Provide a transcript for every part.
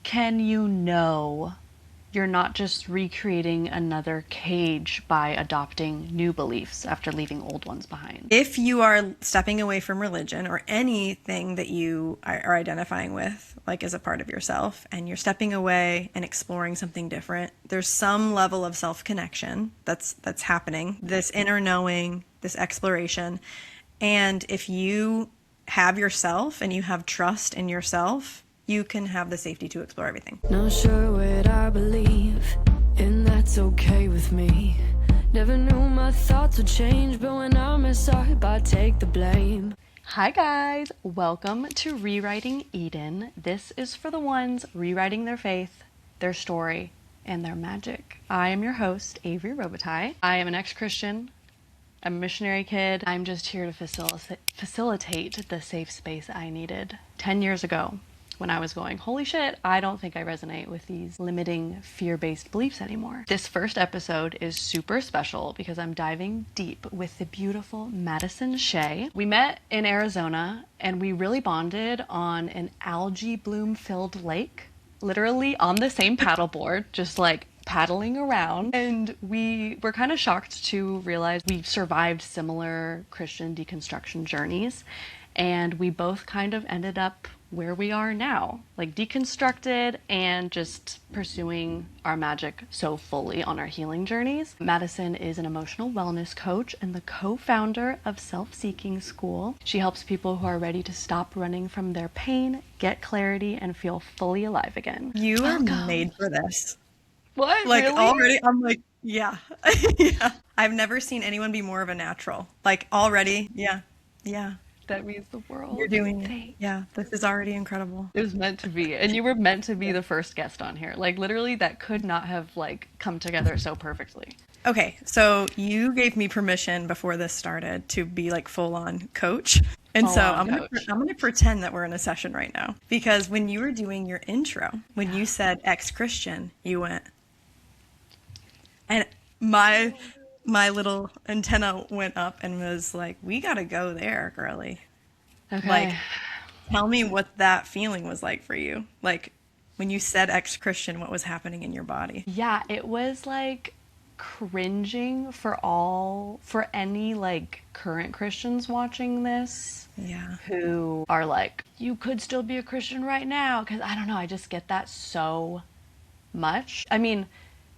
can you know you're not just recreating another cage by adopting new beliefs after leaving old ones behind? If you are stepping away from religion or anything that you are identifying with, like as a part of yourself, and you're stepping away and exploring something different, there's some level of self-connection that's happening, this inner knowing, this exploration. And if you have yourself and you have trust in yourself, you can have the safety to explore everything. Not sure what I believe, and that's okay with me. Never knew my thoughts would change, but when I mess up, I take the blame. Hi guys, welcome to Rewriting Eden. This is for the ones rewriting their faith, their story, and their magic. I am your host, Avery Robitaille. I am an ex-Christian. I'm a missionary kid. I'm just here to facilitate the safe space I needed 10 years ago when I was going, holy shit, I don't think I resonate with these limiting fear-based beliefs anymore. This first episode is super special because I'm diving deep with the beautiful Madison Shea. We met in Arizona and we really bonded on an algae bloom-filled lake, literally on the same paddleboard, just like paddling around. And we were kind of shocked to realize we survived similar Christian deconstruction journeys. And we both kind of ended up where we are now, like deconstructed and just pursuing our magic so fully on our healing journeys. Madison is an emotional wellness coach and the co-founder of Self-Seeking School. She helps people who are ready to stop running from their pain, get clarity, and feel fully alive again. You are made for this. What? Like, really? already, I'm like, yeah. Yeah. I've never seen anyone be more of a natural. Like, already, yeah. That means the world. You're doing it. Thanks. Yeah, this is already incredible. It was meant to be. And you were meant to be the first guest on here. Like, literally, that could not have, like, come together so perfectly. Okay, so you gave me permission before this started to be like full-on coach. And so I'm gonna pretend that we're in a session right now. Because when you were doing your intro, when you said ex-Christian, you went, and my little antenna went up and was like, we gotta go there, girly. Okay. Like, tell me what that feeling was like for you. Like, when you said ex-Christian, what was happening in your body? Yeah, it was like cringing for any like current Christians watching this. Yeah. Who are like, you could still be a Christian right now. Because I don't know, I just get that so much. I mean,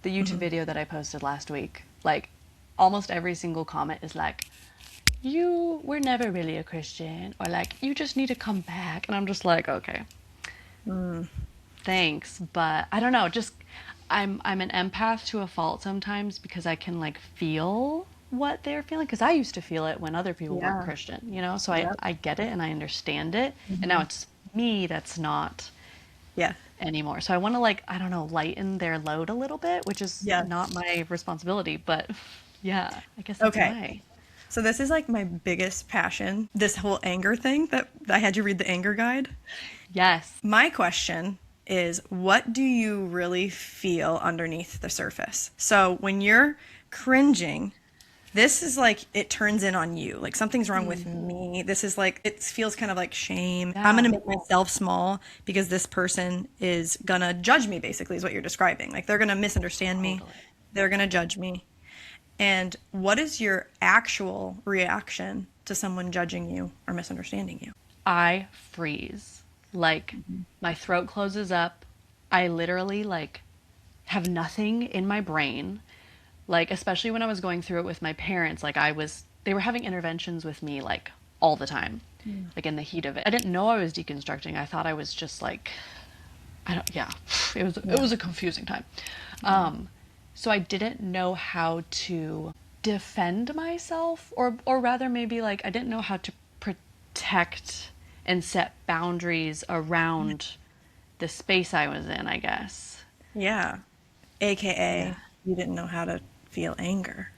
the YouTube video that I posted last week, like, almost every single comment is like, you were never really a Christian, or like, you just need to come back. And I'm just like, okay, thanks, but I don't know, just I'm an empath to a fault sometimes because I can like feel what they're feeling, because I used to feel it when other people weren't Christian, you know, so I get it and I understand it, and now it's me that's not anymore. So I want to, like, I don't know, lighten their load a little bit, which is not my responsibility, but yeah, I guess that's why. So this is like my biggest passion, this whole anger thing that I had you read the anger guide. Yes. My question is, what do you really feel underneath the surface? So when you're cringing, this is like, it turns in on you. Like, something's wrong with me. This is like, it feels kind of like shame. I'm going to make myself small because this person is going to judge me, basically, is what you're describing. Like, they're going to misunderstand me. They're going to judge me. And what is your actual reaction to someone judging you or misunderstanding you? I freeze. Like, my throat closes up. I literally, like, have nothing in my brain. Like, especially when I was going through it with my parents, like, they were having interventions with me, like, all the time, like, in the heat of it. I didn't know I was deconstructing. I thought I was just, like, it was a confusing time. So I didn't know how to defend myself, or rather maybe, like, I didn't know how to protect and set boundaries around the space I was in, I guess. Yeah. AKA, you didn't know how to feel anger.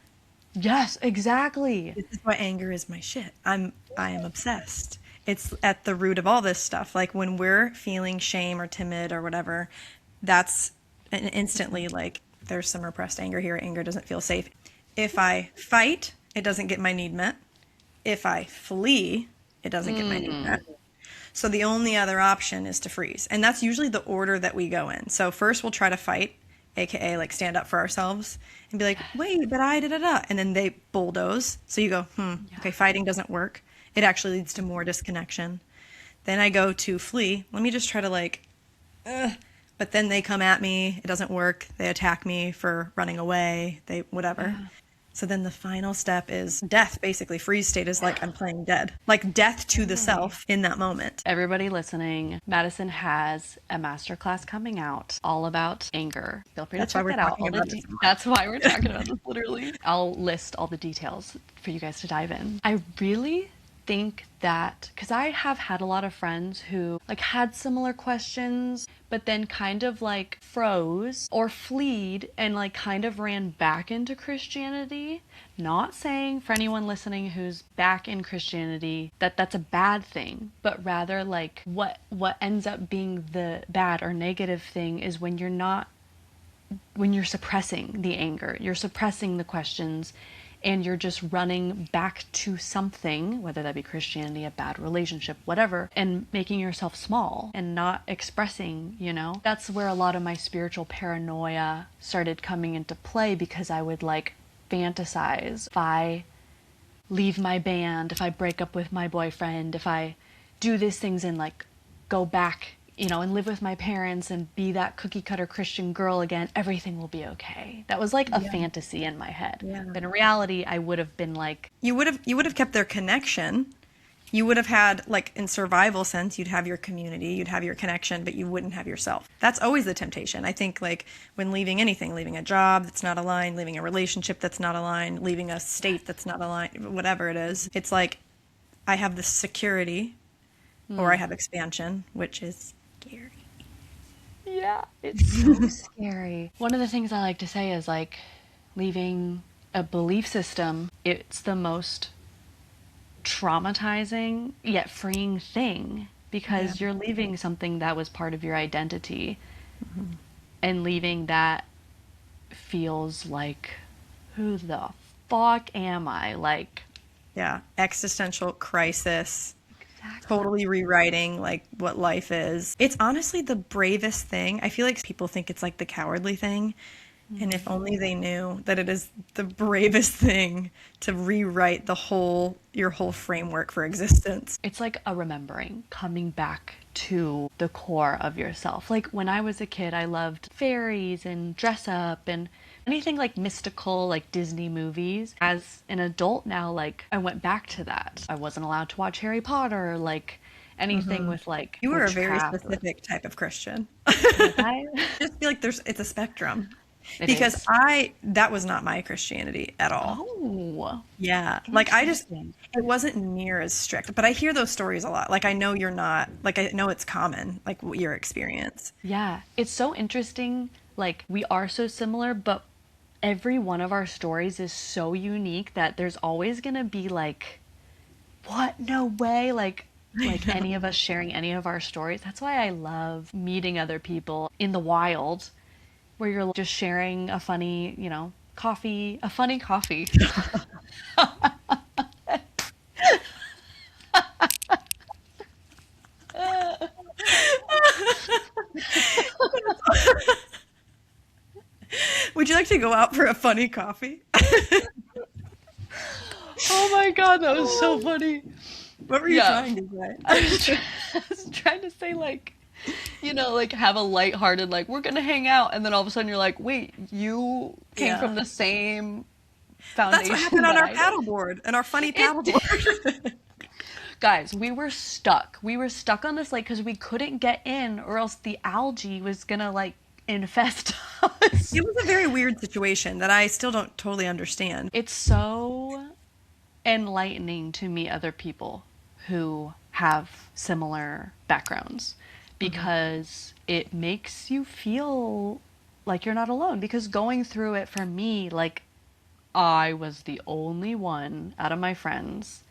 Yes, exactly. This is why anger is my shit. I am obsessed. It's at the root of all this stuff. Like, when we're feeling shame or timid or whatever, that's instantly like, there's some repressed anger here. Anger doesn't feel safe. If I fight, it doesn't get my need met. If I flee, it doesn't get my need met. So the only other option is to freeze. And that's usually the order that we go in. So first we'll try to fight, aka like stand up for ourselves and be like, wait, but I da. And then they bulldoze. So you go, okay, fighting doesn't work. It actually leads to more disconnection. Then I go to flee. Let me just try to like, but then they come at me. It doesn't work. They attack me for running away. They whatever. Yeah. So then the final step is death, basically. Freeze state is like I'm playing dead. Like death to the self in that moment. Everybody listening, Madison has a masterclass coming out all about anger. Feel free to check that out. That's why we're talking about this, literally. I'll list all the details for you guys to dive in. I really think that, because I have had a lot of friends who like had similar questions, but then kind of like froze or fleed and like kind of ran back into Christianity. Not saying for anyone listening who's back in Christianity that that's a bad thing, but rather like what ends up being the bad or negative thing is when you're suppressing the anger, you're suppressing the questions, and you're just running back to something, whether that be Christianity, a bad relationship, whatever, and making yourself small and not expressing, you know? That's where a lot of my spiritual paranoia started coming into play, because I would like fantasize, if I leave my band, if I break up with my boyfriend, if I do these things and like go back, you know, and live with my parents and be that cookie cutter Christian girl again, everything will be okay. That was like a fantasy in my head. Yeah. But in reality, I would have been like... You would have kept their connection. You would have had, like, in survival sense, you'd have your community, you'd have your connection, but you wouldn't have yourself. That's always the temptation. I think, like, when leaving anything, leaving a job that's not aligned, leaving a relationship that's not aligned, leaving a state that's not aligned, whatever it is, it's like, I have this security, or I have expansion, which is... scary. Yeah, it's so scary. One of the things I like to say is like leaving a belief system, it's the most traumatizing yet freeing thing, because you're leaving something that was part of your identity, and leaving that feels like, who the fuck am I? Like, existential crisis. Totally rewriting like what life is. It's honestly the bravest thing. I feel like people think it's like the cowardly thing. And if only they knew that it is the bravest thing to rewrite your whole framework for existence. It's like a remembering, coming back to the core of yourself. Like when I was a kid, I loved fairies and dress up and anything like mystical, like Disney movies. As an adult now, like I went back to that. I wasn't allowed to watch Harry Potter, like anything with like... You were a very specific type of Christian. I just feel like it's a spectrum. Because that was not my Christianity at all. Oh. Yeah. Like it wasn't near as strict, but I hear those stories a lot. Like I know you're not, like I know it's common, like your experience. Yeah. It's so interesting. Like we are so similar, but every one of our stories is so unique that there's always going to be like, what? No way. Like any of us sharing any of our stories. That's why I love meeting other people in the wild, where you're just sharing a funny, you know, a funny coffee. Would you like to go out for a funny coffee? Oh my God, that was so funny. What were you trying to say? I was trying to say, like, you know, like have a lighthearted, like we're gonna hang out, and then all of a sudden you're like, wait, you came from the same foundation. That's what happened on our paddleboard and our funny paddleboard. Guys, we were stuck on this lake because we couldn't get in, or else the algae was gonna like infest us. It was a very weird situation that I still don't totally understand. It's so enlightening to meet other people who have similar backgrounds, because it makes you feel like you're not alone. Because going through it, for me, like I was the only one out of my friends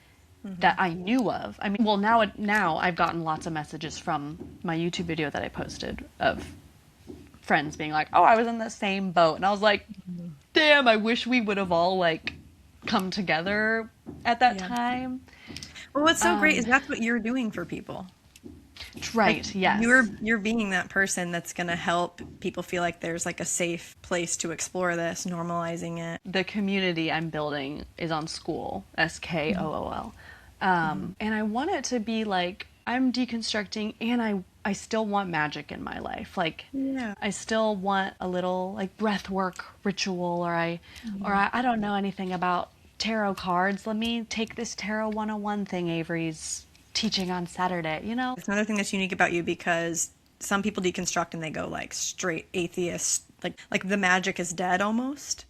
that I knew of. I mean, well, now I've gotten lots of messages from my YouTube video that I posted of friends being like, oh, I was in the same boat. And I was like, damn, I wish we would have all like come together at that time. Well, what's so great is that's what you're doing for people. Right, yes. You're being that person that's going to help people feel like there's like a safe place to explore this, normalizing it. The community I'm building is on school, SKOOL. And I want it to be like, I'm deconstructing and I still want magic in my life. Like, Yeah. I still want a little like breath work ritual, or I don't know anything about tarot cards. Let me take this Tarot 101 thing Avery's teaching on Saturday, you know? It's another thing that's unique about you, because some people deconstruct and they go like straight atheist, like the magic is dead almost.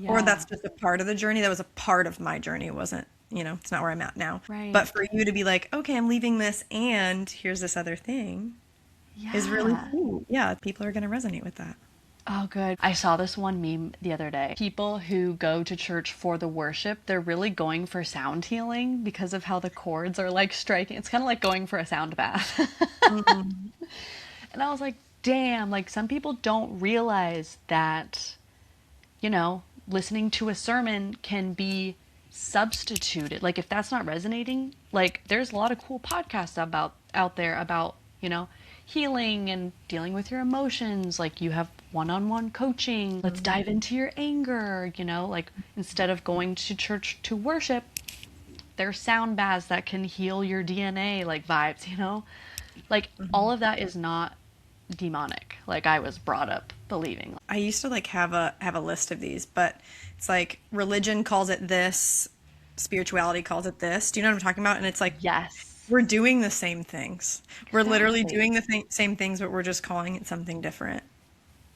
Or Yeah. that's just a part of the journey. That was a part of my journey. It wasn't, it's not where I'm at now. Right. But for you to be like, okay, I'm leaving this and here's this other thing is really cool. Yeah, people are going to resonate with that. Oh, good. I saw this one meme the other day. People who go to church for the worship, they're really going for sound healing because of how the chords are like striking. It's kind of like going for a sound bath. And I was like, damn, like some people don't realize that, listening to a sermon can be substituted. Like if that's not resonating, like there's a lot of cool podcasts out there about, healing and dealing with your emotions. Like you have one-on-one coaching. Let's dive into your anger, like instead of going to church to worship, there's sound baths that can heal your DNA like vibes, like all of that is not demonic. Like I was brought up believing. I used to like have a list of these, but it's like religion calls it this, spirituality calls it this. Do you know what I'm talking about? And it's like, Yes. we're doing the same things. We're literally Exactly. doing the same things, but we're just calling it something different.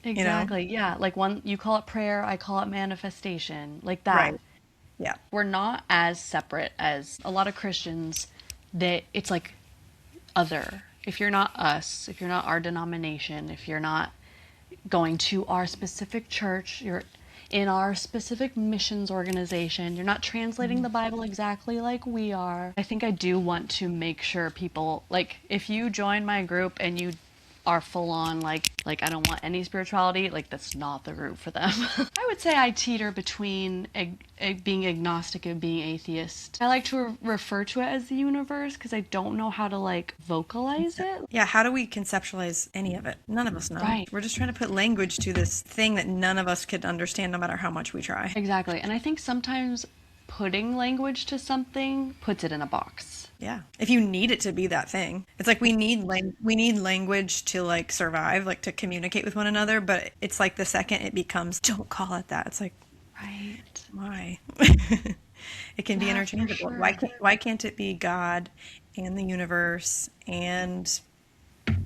Exactly. Yeah. Like one, you call it prayer, I call it manifestation. Like that. Right. Yeah. We're not as separate as a lot of Christians. That it's like other. If you're not us, if you're not our denomination, if you're not going to our specific church, you're in our specific missions organization, you're not translating the Bible exactly like we are. I think I do want to make sure people, like, if you join my group and you are full on like I don't want any spirituality, like that's not the group for them. I would say I teeter between being agnostic and being atheist. I like to refer to it as the universe because I don't know how to like vocalize it. Yeah, how do we conceptualize any of it? None of us know. Right. We're just trying to put language to this thing that none of us could understand no matter how much we try. Exactly. And I think sometimes putting language to something puts it in a box. Yeah. If you need it to be that thing. It's like we need language to like survive, like to communicate with one another, but it's like the second it becomes, don't call it that. It's like, Right. why? It can be Yeah, for interchangeable. sure. Why can't it be God and the universe and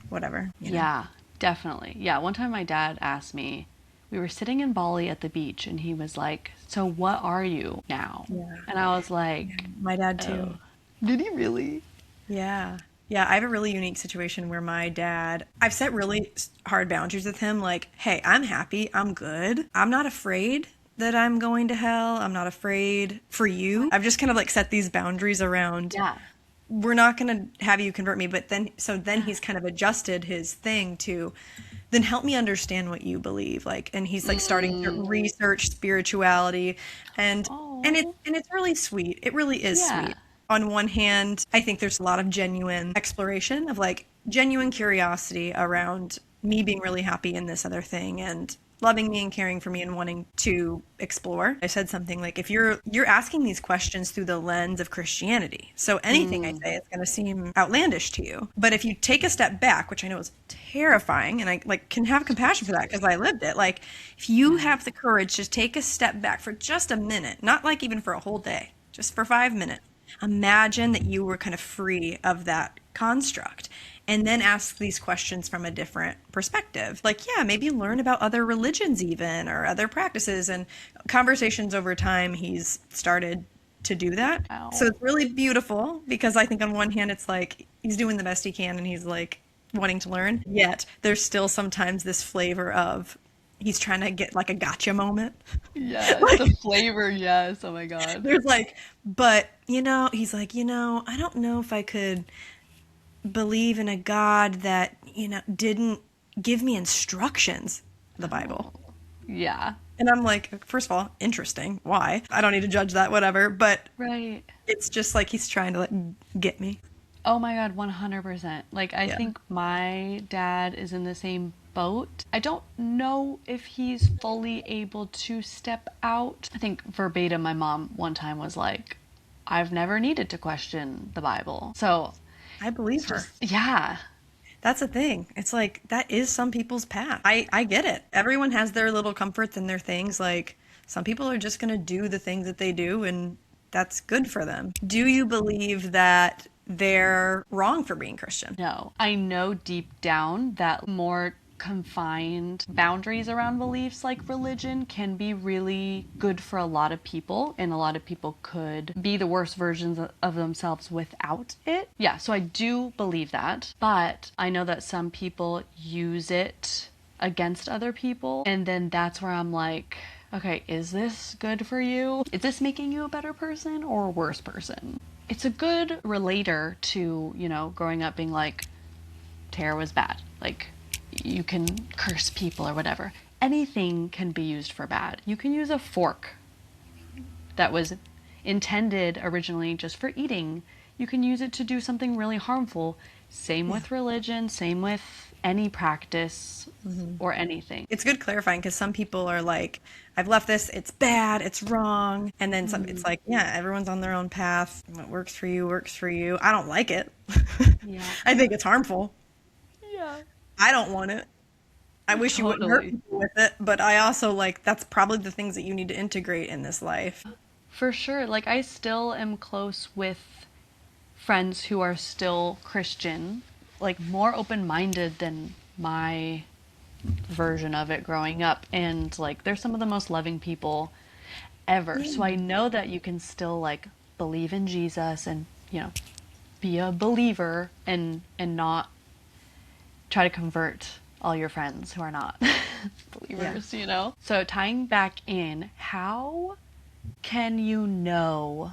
whatever? Yeah, definitely. Yeah, one time my dad asked me, we were sitting in Bali at the beach, and he was like, so what are you now? Yeah. And I was like, My dad too. oh. Did he really? Yeah. Yeah, I have a really unique situation where my dad, I've set really hard boundaries with him. Like, hey, I'm happy. I'm good. I'm not afraid that I'm going to hell. I'm not afraid for you. I've just kind of like set these boundaries around. Yeah. We're not going to have you convert me. But then he's kind of adjusted his thing to then help me understand what you believe. Like, and he's like starting to research spirituality and it's really sweet. It really is Yeah. sweet. On one hand, I think there's a lot of genuine exploration of like genuine curiosity around me being really happy in this other thing and loving me and caring for me and wanting to explore. I said something like, if you're asking these questions through the lens of Christianity, so anything I say is going to seem outlandish to you. But if you take a step back, which I know is terrifying, and I like can have compassion for that because I lived it. Like if you have the courage to take a step back for just a minute, not like even for a whole day, just for 5 minutes. Imagine that you were kind of free of that construct and then ask these questions from a different perspective. Like, yeah, maybe learn about other religions even or other practices and conversations over time. He's started to do that. Wow. So it's really beautiful because I think on one hand, it's like he's doing the best he can and he's like wanting to learn. Yet there's still sometimes this flavor of he's trying to get like a gotcha moment. Yes, the flavor, yes. Oh my God. There's like, but he's like, I don't know if I could believe in a God that, didn't give me instructions, the Bible. Yeah. And I'm like, first of all, interesting. Why? I don't need to judge that, whatever. But Right. it's just like he's trying to like get me. Oh my God, 100%. Like, I Yeah. think my dad is in the same boat. I don't know if he's fully able to step out. I think verbatim, my mom one time was like, I've never needed to question the Bible. So I it's believe her. just, yeah. That's the thing. It's like that is some people's path. I get it. Everyone has their little comforts and their things. Like some people are just going to do the things that they do and that's good for them. Do you believe that they're wrong for being Christian? No. I know deep down that more confined boundaries around beliefs like religion can be really good for a lot of people, and a lot of people could be the worst versions of themselves without it. Yeah, so I do believe that, but I know that some people use it against other people, and then that's where I'm like, okay, is this good for you? Is this making you a better person or a worse person? It's a good relator to, growing up being like, terror was bad. Like, you can curse people or whatever. Anything can be used for bad. You can use a fork that was intended originally just for eating. You can use it to do something really harmful. Same with religion, same with any practice or anything. It's good clarifying because some people are like, I've left this, it's bad, it's wrong. And then some, it's like, yeah, everyone's on their own path. What works for you works for you. I don't like it. Yeah. I think it's harmful. Yeah. I don't want it. I wish you wouldn't hurt Totally. people with it, but I also like that's probably the things that you need to integrate in this life. For sure. Like, I still am close with friends who are still Christian, like more open-minded than my version of it growing up. And like, they're some of the most loving people ever. So I know that you can still like believe in Jesus and, be a believer and not try to convert all your friends who are not believers. So tying back in, how can you know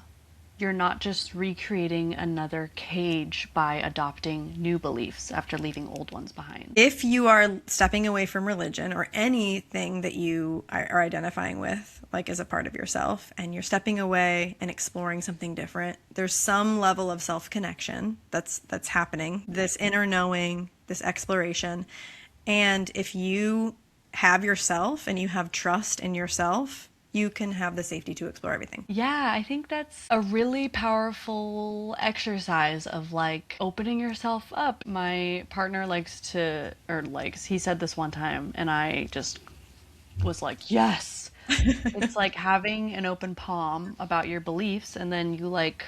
you're not just recreating another cage by adopting new beliefs after leaving old ones behind? If you are stepping away from religion or anything that you are identifying with, like as a part of yourself, and you're stepping away and exploring something different, there's some level of self-connection that's happening, this inner knowing, this exploration. And if you have yourself and you have trust in yourself, you can have the safety to explore everything. Yeah, I think that's a really powerful exercise of like opening yourself up. My partner he said this one time, and I just was like, yes. It's like having an open palm about your beliefs, and then you like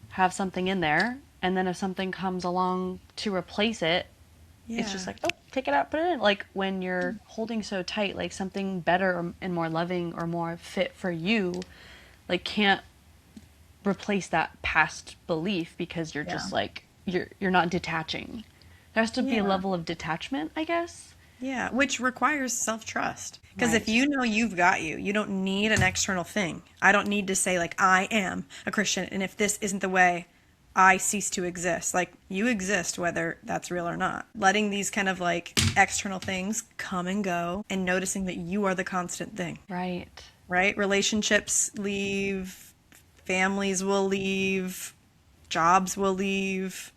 have something in there, and then if something comes along to replace it, it's just like, oh, take it out, put it in. Like when you're holding so tight, like something better and more loving or more fit for you, like can't replace that past belief because you're just like, you're not detaching. There has to be a level of detachment, I guess. Yeah, which requires self-trust. Because Right. if you know you've got you don't need an external thing. I don't need to say like, I am a Christian, and if this isn't the way, I cease to exist. Like, you exist whether that's real or not. Letting these kind of like external things come and go and noticing that you are the constant thing. Right. Right? Relationships leave, families will leave, jobs will leave,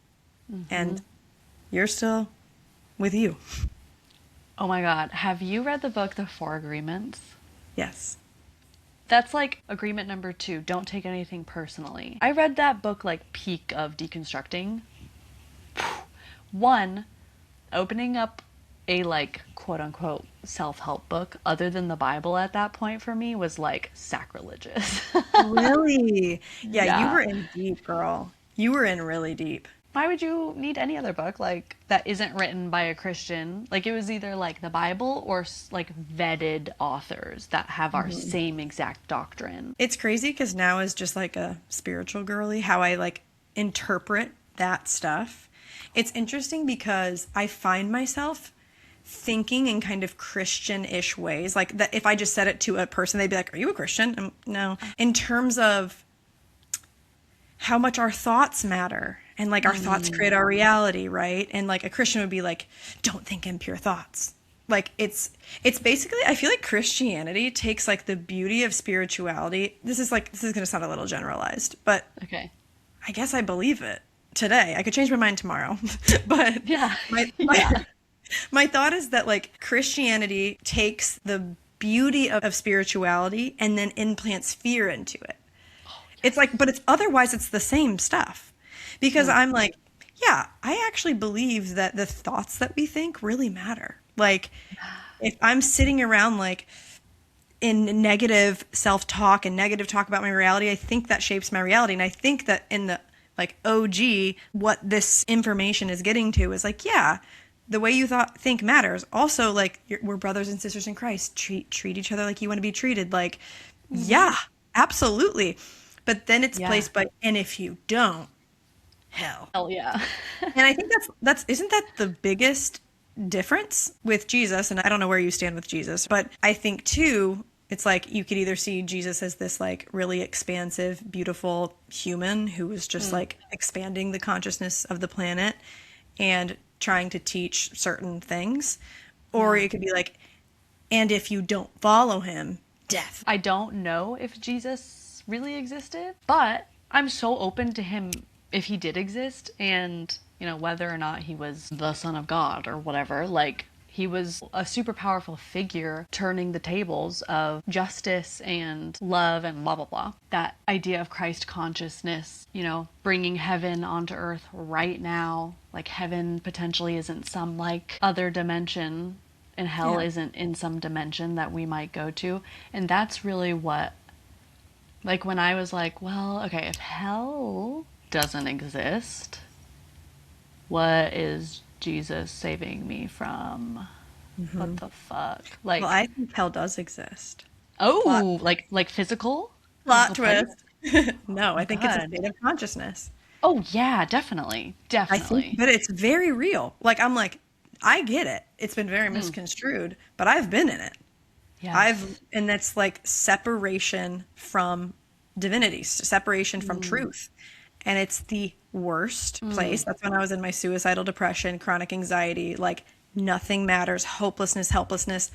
and you're still with you. Oh my God. Have you read the book, The Four Agreements? Yes. That's like agreement number 2. Don't take anything personally. I read that book like peak of deconstructing. 1, opening up a like quote unquote self-help book other than the Bible at that point for me was like sacrilegious. Really? Yeah, you Yeah. were in deep, girl. You were in really deep. Why would you need any other book like that isn't written by a Christian? Like it was either like the Bible or like vetted authors that have our same exact doctrine. It's crazy because now as just like a spiritual girly, how I like interpret that stuff. It's interesting because I find myself thinking in kind of Christian-ish ways. Like that if I just said it to a person, they'd be like, are you a Christian? No. In terms of how much our thoughts matter and like our thoughts create our reality, right? And like a Christian would be like, don't think impure thoughts. Like it's basically, I feel like Christianity takes like the beauty of spirituality. This is going to sound a little generalized, but Okay. I guess I believe it. today. I could change my mind tomorrow. But Yeah. my, Yeah. my thought is that like Christianity takes the beauty of spirituality and then implants fear into it. It's like, but it's otherwise it's the same stuff. Because I'm like, yeah, I actually believe that the thoughts that we think really matter. Like if I'm sitting around like in negative self-talk and negative talk about my reality, I think that shapes my reality. And I think that in the like OG, what this information is getting to is like, yeah, the way you think matters. Also, like we're brothers and sisters in Christ. Treat each other like you want to be treated. Like, yeah, absolutely. But then it's placed by, and if you don't, hell. Hell yeah. And I think that's isn't that the biggest difference with Jesus? And I don't know where you stand with Jesus, but I think too, it's like you could either see Jesus as this like really expansive, beautiful human who was just like expanding the consciousness of the planet and trying to teach certain things, or it could be like, and if you don't follow him, death. I don't know if Jesus really existed, but I'm so open to him if he did exist, and you know, whether or not he was the son of God or whatever, like he was a super powerful figure turning the tables of justice and love and blah blah blah. That idea of Christ consciousness, you know, bringing heaven onto earth right now, like heaven potentially isn't some like other dimension and hell isn't in some dimension that we might go to. And that's really what, like when I was like, well, okay, if hell doesn't exist, what is Jesus saving me from? What the fuck? Like, Well, I think hell does exist. oh, like physical? Plot Physical place? twist. No, I think it's a God. state of consciousness. Oh yeah, definitely. I Definitely. think, but it's very real. Like I'm like, I get it. It's been very misconstrued, but I've been in it. Yes. And that's like separation from divinity, separation from truth. And it's the worst place. That's when I was in my suicidal depression, chronic anxiety, like nothing matters, hopelessness, helplessness.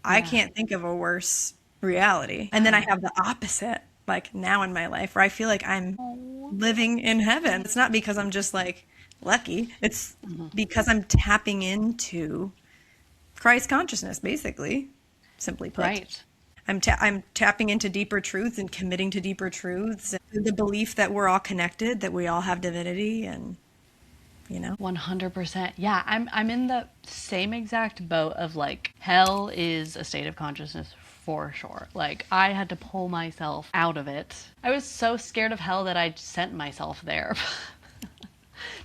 I can't think of a worse reality. And then I have the opposite, like now in my life, where I feel like I'm living in heaven. It's not because I'm just like lucky. It's because I'm tapping into Christ consciousness, basically, simply put. Right. I'm tapping into deeper truths and committing to deeper truths. The belief that we're all connected, that we all have divinity, and you know. 100%. Yeah, I'm in the same exact boat of like hell is a state of consciousness for sure. Like I had to pull myself out of it. I was so scared of hell that I sent myself there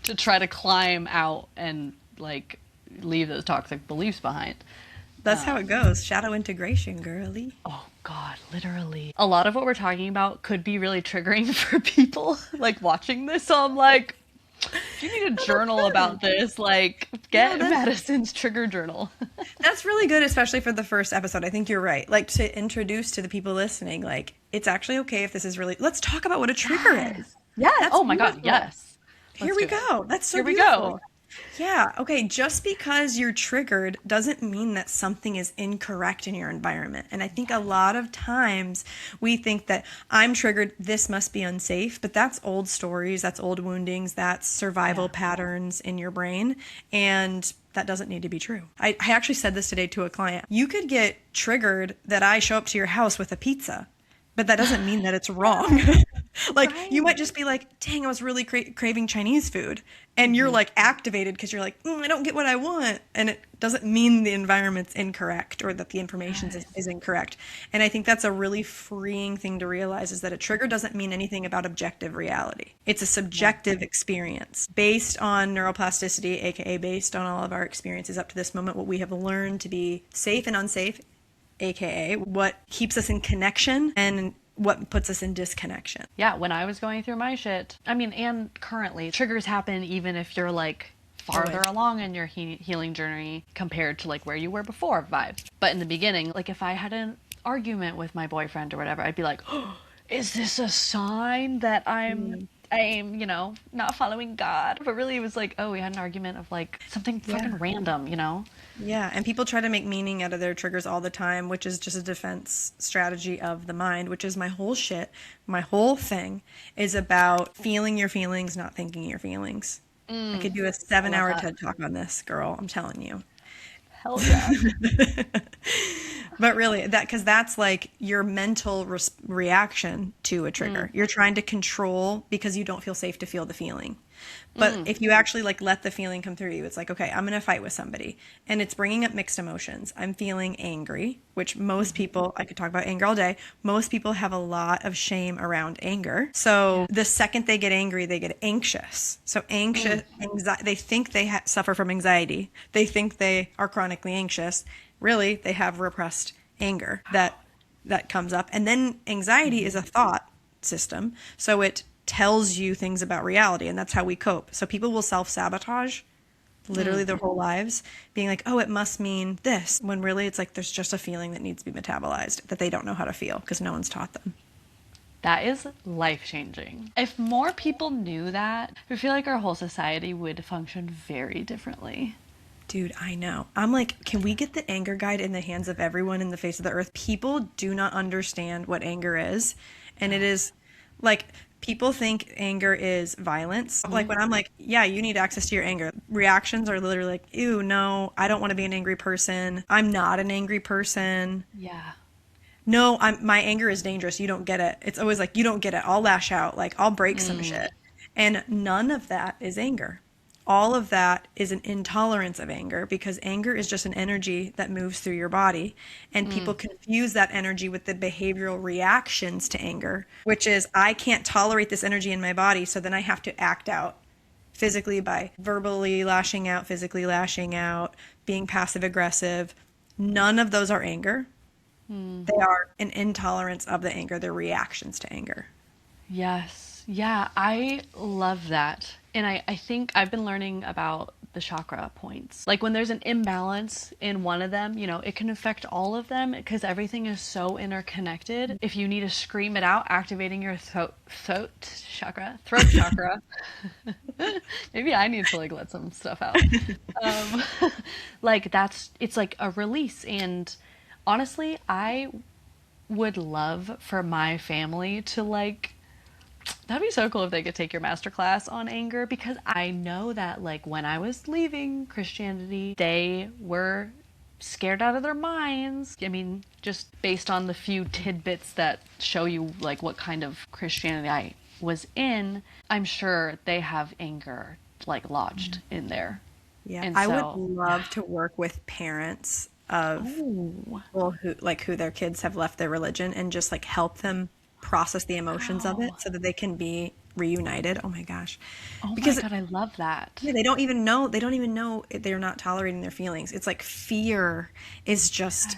to try to climb out and like leave those toxic beliefs behind. That's how it goes. Shadow integration, girly. Oh God, literally. A lot of what we're talking about could be really triggering for people like watching this. So I'm like, if you need a journal about this, like get Madison's trigger journal. That's really good, especially for the first episode. I think you're right. Like to introduce to the people listening, like it's actually okay if this is really. Let's talk about what a trigger is. Yes. That's Oh my God. beautiful. Yes. Here we go. That's so Here we beautiful. go. Yeah. Okay. Just because you're triggered doesn't mean that something is incorrect in your environment. And I think a lot of times we think that I'm triggered, this must be unsafe, but that's old stories, that's old woundings, that's survival patterns in your brain. And that doesn't need to be true. I actually said this today to a client. You could get triggered that I show up to your house with a pizza, but that doesn't mean that it's wrong. Like you might just be like, dang, I was really craving Chinese food. And you're like activated because you're like, I don't get what I want. And it doesn't mean the environment's incorrect or that the information is incorrect. And I think that's a really freeing thing to realize, is that a trigger doesn't mean anything about objective reality. It's a subjective experience based on neuroplasticity, aka based on all of our experiences up to this moment, what we have learned to be safe and unsafe, aka what keeps us in connection and what puts us in disconnection. Yeah, when I was going through my shit, I mean, and currently, triggers happen even if you're like farther along in your healing journey compared to like where you were before vibe. But in the beginning, like if I had an argument with my boyfriend or whatever, I'd be like, oh, is this a sign that I'm I'm, not following God. But really it was like, oh, we had an argument of like something fucking random, Yeah, and people try to make meaning out of their triggers all the time, which is just a defense strategy of the mind, which is my whole shit. My whole thing is about feeling your feelings, not thinking your feelings. I could do a 7-hour TED Talk on this, girl. I'm telling you. Hell yeah. But really, because that's like your mental reaction to a trigger. You're trying to control because you don't feel safe to feel the feeling. But if you actually like let the feeling come through you, it's like, okay, I'm going to fight with somebody. And it's bringing up mixed emotions. I'm feeling angry, which most people, I could talk about anger all day. Most people have a lot of shame around anger. So the second they get angry, they get anxious. So anxious, they think they suffer from anxiety. They think they are chronically anxious. Really, they have repressed anger that comes up. And then anxiety is a thought system. So it tells you things about reality, and that's how we cope. So people will self-sabotage literally their whole lives, being like, oh, it must mean this, when really it's like there's just a feeling that needs to be metabolized that they don't know how to feel because no one's taught them. That is life-changing. If more people knew that, I feel like our whole society would function very differently. Dude, I know. I'm like, can we get the anger guide in the hands of everyone in the face of the earth? People do not understand what anger is. And it is like, people think anger is violence. Like when I'm like, yeah, you need access to your anger. Reactions are literally like, ew, no, I don't want to be an angry person. I'm not an angry person. Yeah. No, my anger is dangerous. You don't get it. It's always like, you don't get it. I'll lash out. Like I'll break some shit. And none of that is anger. All of that is an intolerance of anger, because anger is just an energy that moves through your body. And people confuse that energy with the behavioral reactions to anger, which is, I can't tolerate this energy in my body, so then I have to act out physically by verbally lashing out, physically lashing out, being passive aggressive. None of those are anger. They are an intolerance of the anger. They're reactions to anger. Yes. Yeah, I love that. And I think I've been learning about the chakra points. Like when there's an imbalance in one of them, it can affect all of them because everything is so interconnected. If you need to scream it out, activating your throat chakra. Maybe I need to like let some stuff out. Like it's like a release. And honestly, I would love for my family to like, that'd be so cool if they could take your masterclass on anger, because I know that like when I was leaving Christianity, they were scared out of their minds. I mean, just based on the few tidbits that show you like what kind of Christianity I was in, I'm sure they have anger like lodged in there. Yeah, And I so, would love to work with parents of people who their kids have left their religion and just like help them process the emotions of it so that they can be reunited. Oh my gosh. oh Because my God, I love that. yeah, they don't even know they're not tolerating their feelings. It's like fear is just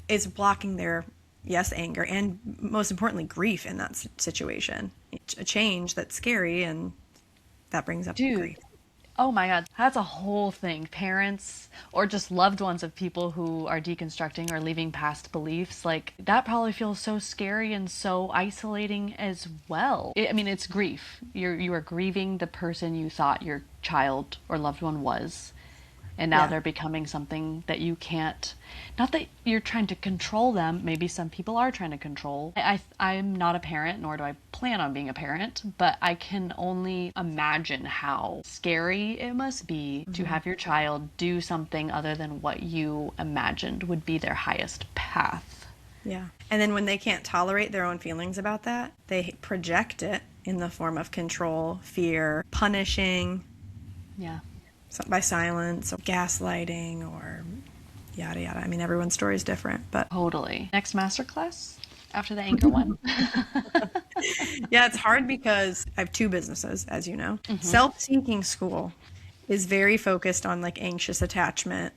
is blocking their anger, and most importantly grief in that situation. A change that's scary, and that brings up Dude. grief. Oh my God, that's a whole thing. Parents or just loved ones of people who are deconstructing or leaving past beliefs, like that probably feels so scary and so isolating as well. I mean, it's grief. You are grieving the person you thought your child or loved one was. And now they're becoming something that you can't, not that you're trying to control them. Maybe some people are trying to control. I'm not a parent, nor do I plan on being a parent, but I can only imagine how scary it must be to have your child do something other than what you imagined would be their highest path. Yeah. And then when they can't tolerate their own feelings about that, they project it in the form of control, fear, punishing. Yeah. By silence or gaslighting or yada yada. I mean, everyone's story is different, but Totally. Next masterclass after the anger one. yeah, it's hard because I have two businesses, as you know. Self-seeking school is very focused on like anxious attachment,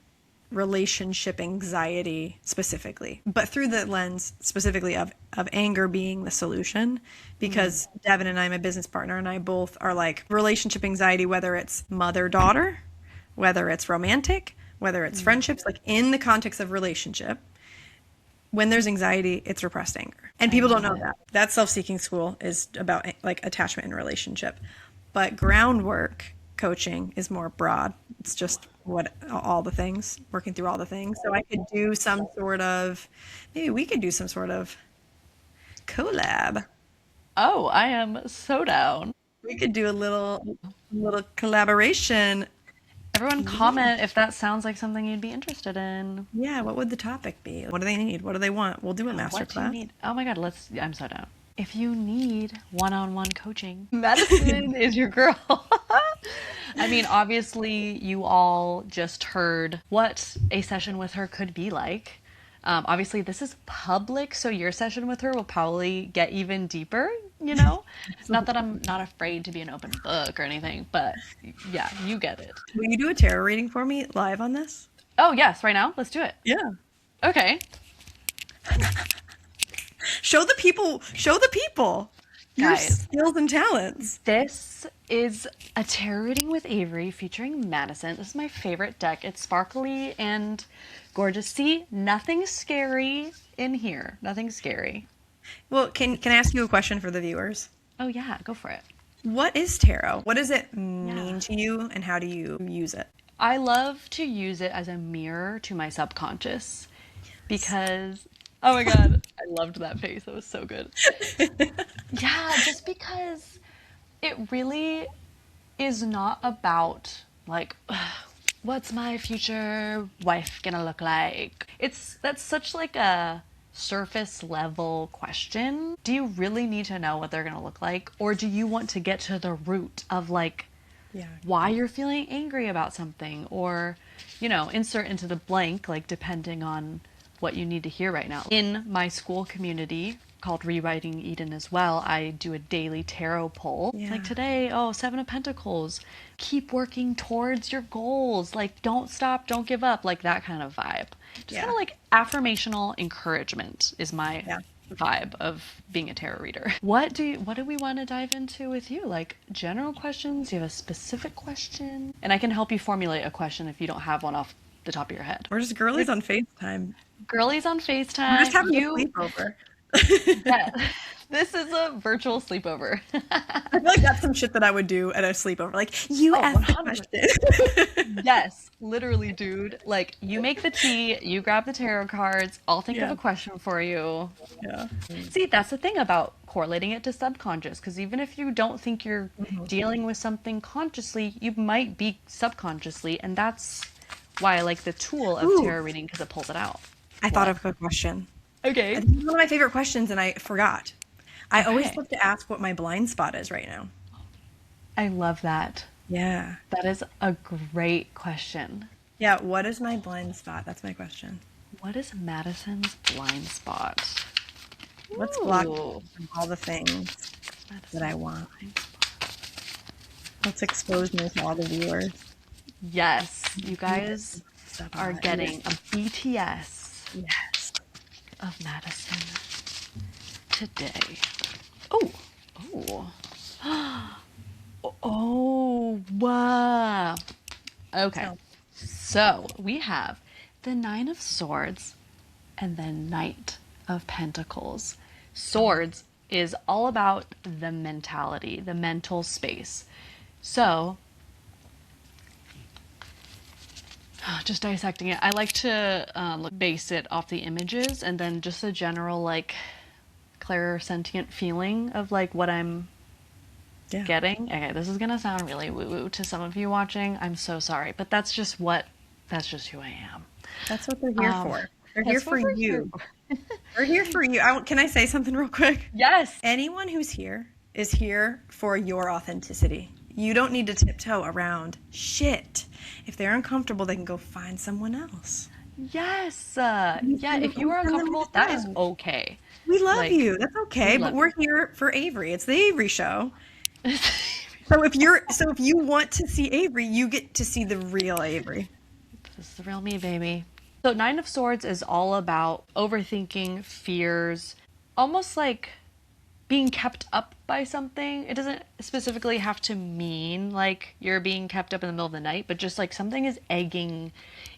relationship anxiety specifically, but through the lens specifically of anger being the solution, because Devin and I, my business partner, and I both are like relationship anxiety, whether it's mother-daughter, whether it's romantic, whether it's friendships, like in the context of relationship, when there's anxiety, it's repressed anger. And people don't know that. That self-seeking school is about like attachment and relationship. But groundwork coaching is more broad. It's just all the things, working through all the things. So I could do some sort of, maybe we could do some sort of collab. Oh, I am so down. We could do a little collaboration. Everyone comment if that sounds like something you'd be interested in. Yeah, what would the topic be? What do they need? What do they want? We'll do a What do you masterclass. need? Oh my God, I'm so down. If you need one-on-one coaching, Madison is your girl. I mean, obviously, you all just heard what a session with her could be like. Obviously, this is public, so your session with her will probably get even deeper, you know? Not that I'm not afraid to be an open book or anything, but yeah, you get it. Will you do a tarot reading for me live on this? Oh, yes, right now? Let's do it. Yeah. Okay. Show the people your Guys. skills and talents. This is a tarot reading with Avery featuring Madison. This is my favorite deck. It's sparkly and gorgeous. See, nothing scary in here. Nothing scary. Well, can I ask you a question for the viewers? Oh yeah, go for it. What is tarot? What does it mean to you, and how do you use it? I love to use it as a mirror to my subconscious because, oh my God, I loved that face. That was so good. Yeah, just because it really is not about like, what's my future wife gonna look like? That's such like a surface level question. Do you really need to know what they're gonna look like? Or do you want to get to the root of like why you're feeling angry about something, or, you know, insert into the blank, like depending on what you need to hear right now. In my school community called Rewriting Eden as well, I do a daily tarot poll. Yeah. Like today, Seven of Pentacles. Keep working towards your goals. Like, don't stop, don't give up. Like that kind of vibe. Just kind of like affirmational encouragement is my vibe of being a tarot reader. What do we want to dive into with you? Like general questions? Do you have a specific question? And I can help you formulate a question if you don't have one off the top of your head. We're just girlies on FaceTime. Girlies on FaceTime. We're just having a sleepover. Yeah. This is a virtual sleepover. I feel like that's some shit that I would do at a sleepover. Like, you ask the 100%. question. Yes, literally, dude. Like, you make the tea, you grab the tarot cards, I'll think of Yeah. a question for you. Yeah. See, that's the thing about correlating it to subconscious, because even if you don't think you're dealing with something consciously, you might be subconsciously, and that's why I like the tool of tarot reading, because it pulls it out. I thought of a question. Okay. This is one of my favorite questions, and I forgot. I always love to ask what my blind spot is right now. I love that. Yeah. That is a great question. Yeah, what is my blind spot? That's my question. What is Madison's blind spot? What's blocking Ooh. from all the things Madison's that I want? blind spot. Let's expose me to all the viewers. Yes, you guys are getting a BTS Yes. of Madison today. Oh, oh, wow. Okay, so we have the Nine of Swords and the Knight of Pentacles. Swords is all about the mentality, the mental space. So, just dissecting it, I like to base it off the images and then just a general, like, clairsentient feeling of, like, what I'm getting. Okay, this is gonna sound really woo-woo to some of you watching. I'm so sorry, but that's just who I am. That's what they're here for. They're here for we're you. We're here for you. Can I say something real quick? Yes. Anyone who's here is here for your authenticity. You don't need to tiptoe around shit. If they're uncomfortable, they can go find someone else. Yes. Yeah, if you are uncomfortable, that is okay. We love Like, you. That's okay. But we're here for Avery. It's the Avery show. So if you want to see Avery, you get to see the real Avery. This is the real me, baby. So Nine of Swords is all about overthinking, fears, almost like being kept up by something. It doesn't specifically have to mean like you're being kept up in the middle of the night, but just like something is egging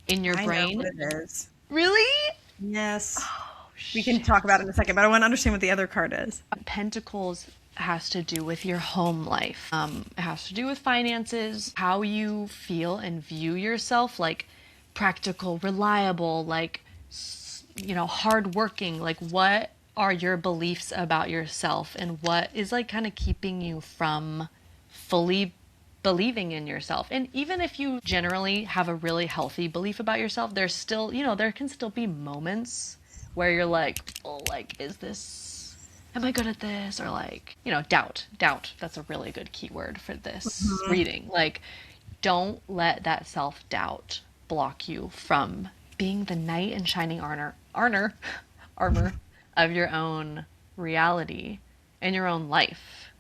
in your brain. I know what it is. Really? Yes. Oh, We can talk about it in a second, but I want to understand what the other card is. Pentacles has to do with your home life. It has to do with finances, how you feel and view yourself, like practical, reliable, like, hardworking. Like, what are your beliefs about yourself, and what is like kind of keeping you from fully believing in yourself? And even if you generally have a really healthy belief about yourself, there's still, there can still be moments where you're like, oh, like, am I good at this? Or like, doubt. That's a really good keyword for this reading. Like, don't let that self-doubt block you from being the knight in shining armor of your own reality and your own life.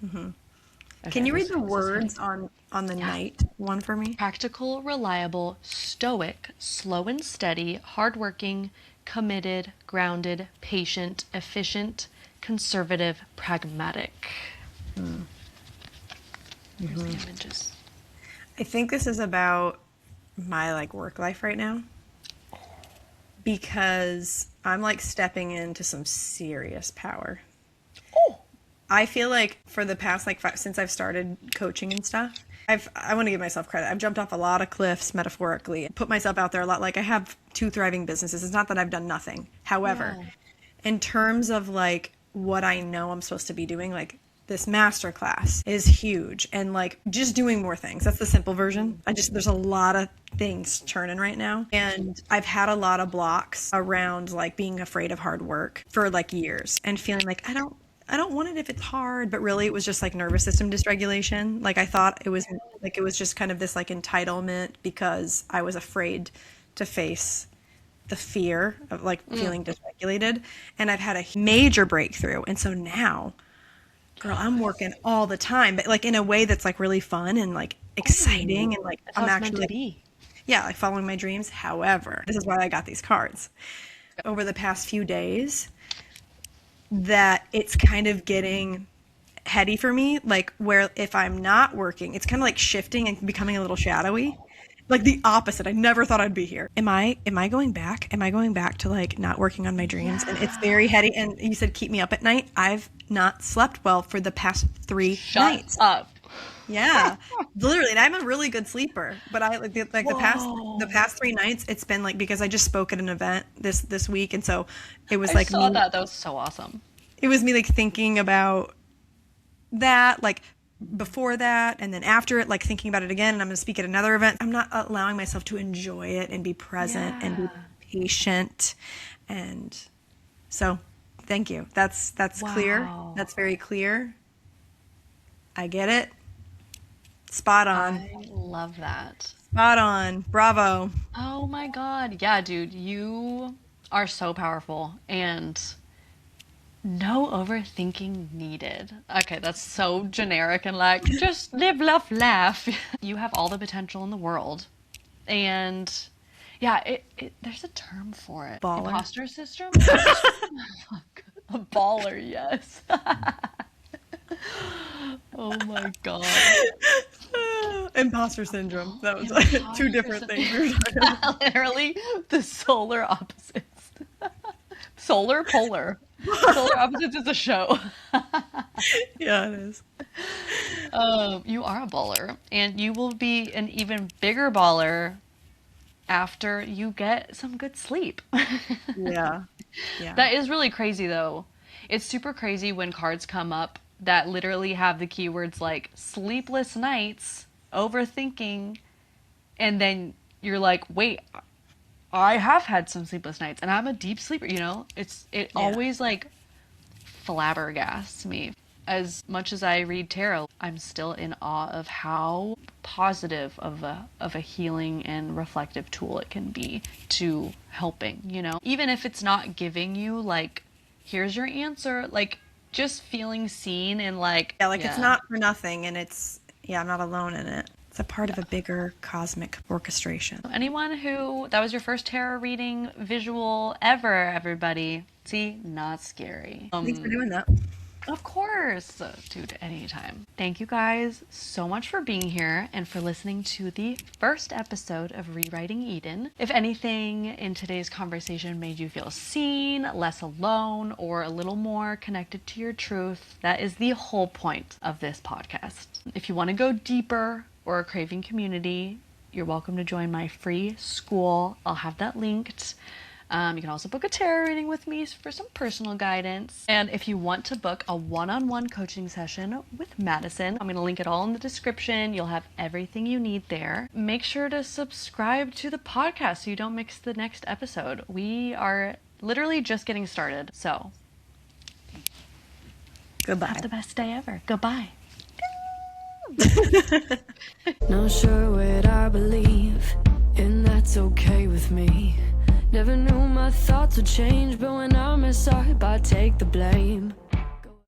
Okay, Can you read the words on the knight one for me? Practical, reliable, stoic, slow and steady, hardworking, committed, grounded, patient, efficient, conservative, pragmatic. Here's the images. I think this is about my like work life right now, because I'm like stepping into some serious power. I feel like for the past like since I've started coaching and stuff, I want to give myself credit. I've jumped off a lot of cliffs metaphorically, put myself out there a lot. Like, I have 2 thriving businesses. It's not that I've done nothing. However, in terms of like what I know I'm supposed to be doing, like this master class is huge, and like just doing more things. That's the simple version. There's a lot of things churning right now, and I've had a lot of blocks around like being afraid of hard work for like years, and feeling like I don't want it if it's hard, but really it was just like nervous system dysregulation. Like, I thought it was just kind of this like entitlement because I was afraid to face the fear of like feeling dysregulated. And I've had a major breakthrough. And so now, girl, I'm working all the time, but like in a way that's like really fun and like exciting, and like I'm actually like following my dreams. However, this is why I got these cards. Over the past few days, that it's kind of getting heady for me, like where if I'm not working, it's kind of like shifting and becoming a little shadowy, like the opposite. I never thought I'd be here. Am I going back? Am I going back to like not working on my dreams? And it's very heady. And you said keep me up at night. I've not slept well for the past 3 nights. Shut up. Yeah, literally. And I'm a really good sleeper, but I like the past 3 nights, it's been like, because I just spoke at an event this week, and so it was I saw that was so awesome. It was me like thinking about that, like before that, and then after it, like thinking about it again. And I'm going to speak at another event. I'm not allowing myself to enjoy it and be present and be patient. And so thank you. That's clear. That's very clear. I get it. Spot on. I love that. Spot on. Bravo. Oh my God. Yeah, dude, you are so powerful, and no overthinking needed. Okay, that's so generic and like, just live, love, laugh. You have all the potential in the world. And yeah, there's a term for it. Baller. Imposter syndrome? A baller, yes. Oh my God. Imposter syndrome. That was like 2 different things. Literally the solar opposites. Polar. Solar Opposites is a show. Yeah, it is. You are a baller, and you will be an even bigger baller after you get some good sleep. Yeah. That is really crazy, though. It's super crazy when cards come up that literally have the keywords like sleepless nights, overthinking, and then you're like, wait, I have had some sleepless nights and I'm a deep sleeper, It always like flabbergasts me. As much as I read tarot, I'm still in awe of how positive of a healing and reflective tool it can be to helping, Even if it's not giving you like, here's your answer, like just feeling seen and like... Yeah, like it's not for nothing, and it's, I'm not alone in it. It's a part of a bigger cosmic orchestration. Anyone that was your first tarot reading visual ever, everybody. See, not scary. Thanks for doing that. Of course, dude, anytime. Thank you guys so much for being here and for listening to the first episode of Rewriting Eden. If anything in today's conversation made you feel seen, less alone, or a little more connected to your truth, that is the whole point of this podcast. If you want to go deeper or are craving community, you're welcome to join my free school. I'll have that linked. You can also book a tarot reading with me for some personal guidance. And if you want to book a one-on-one coaching session with Madison, I'm going to link it all in the description. You'll have everything you need there. Make sure to subscribe to the podcast so you don't miss the next episode. We are literally just getting started. So, Goodbye. have the best day ever. Goodbye. Not sure what I believe, and that's okay with me. Never knew my thoughts would change, but when I mess up, I take the blame.